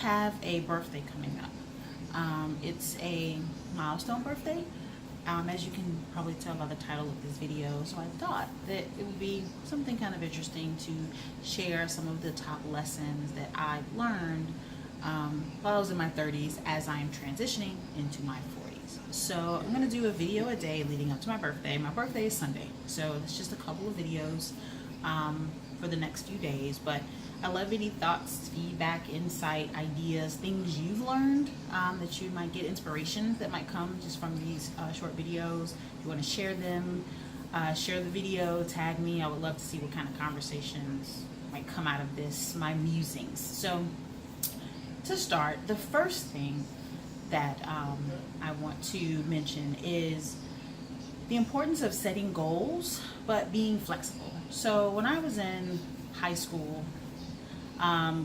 have a birthday coming up. It's a milestone birthday, as you can probably tell by the title of this video. So I thought that it would be something kind of interesting to share some of the top lessons that I've learned while I was in my 30s as I'm transitioning into my 40s. So I'm going to do a video a day leading up to my birthday. My birthday is Sunday, so it's just a couple of videos for the next few days. But I love any thoughts, feedback, insight, ideas, things you've learned that you might get inspiration that might come just from these short videos. If you want to share them, share the video, tag me. I would love to see what kind of conversations might come out of this, my musings. So to start, the first thing that I want to mention is the importance of setting goals, but being flexible. So when I was in high school,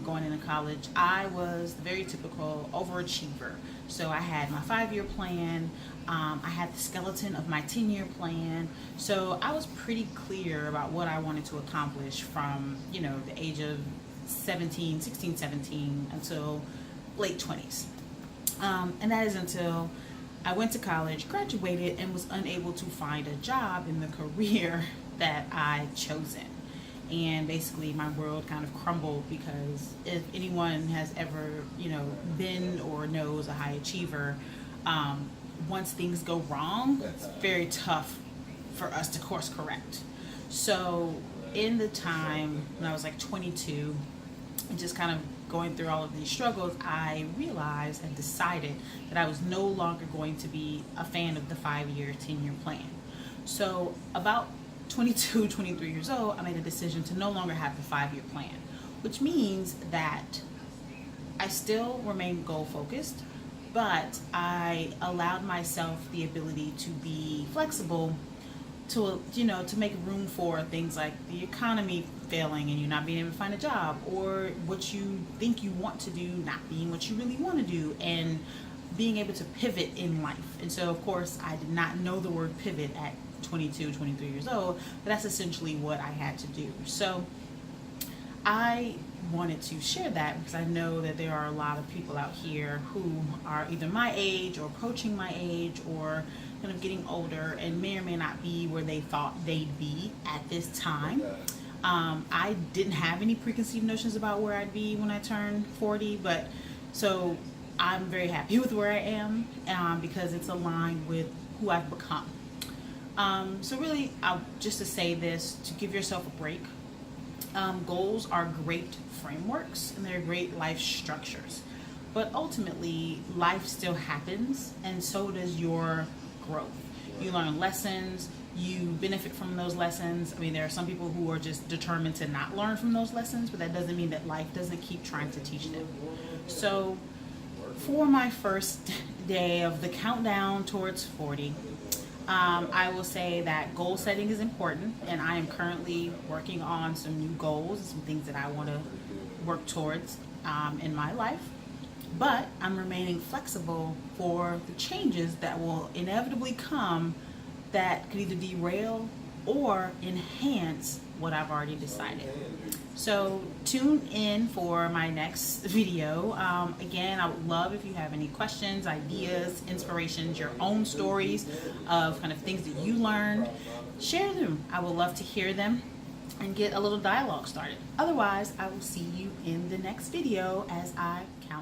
going into college, I was the very typical overachiever. So I had my 5-year plan, I had the skeleton of my 10-year plan. So I was pretty clear about what I wanted to accomplish from, the age of 16, 17 until late 20s. And that is until I went to college, graduated, and was unable to find a job in the career that I'd chosen. And basically my world kind of crumbled, because if anyone has ever, been or knows a high achiever, once things go wrong, it's very tough for us to course correct. So in the time when I was like 22 and just kind of going through all of these struggles, I realized and decided that I was no longer going to be a fan of the 5-year, 10-year plan. So about 22, 23 years old, I made a decision to no longer have the 5-year plan, which means that I still remain goal focused, but I allowed myself the ability to be flexible to make room for things like the economy failing and you not being able to find a job, or what you think you want to do not being what you really want to do, and being able to pivot in life. And so of course I did not know the word pivot at 22, 23 years old, but that's essentially what I had to do. So I wanted to share that because I know that there are a lot of people out here who are either my age or approaching my age, or kind of getting older, and may or may not be where they thought they'd be at this time. I didn't have any preconceived notions about where I'd be when I turned 40, but so I'm very happy with where I am because it's aligned with who I've become. So really, just to say this, to give yourself a break. Goals are great frameworks and they're great life structures, but ultimately life still happens, and so does your growth. You learn lessons, you benefit from those lessons. I mean, there are some people who are just determined to not learn from those lessons, but that doesn't mean that life doesn't keep trying to teach them. So for my first day of the countdown towards 40, I will say that goal setting is important, and I am currently working on some new goals, some things that I want to work towards in my life. But I'm remaining flexible for the changes that will inevitably come that could either derail or enhance what I've already decided. So tune in for my next video. Again, I would love if you have any questions, ideas, inspirations, your own stories of kind of things that you learned. Share them. I would love to hear them and get a little dialogue started. Otherwise, I will see you in the next video as I count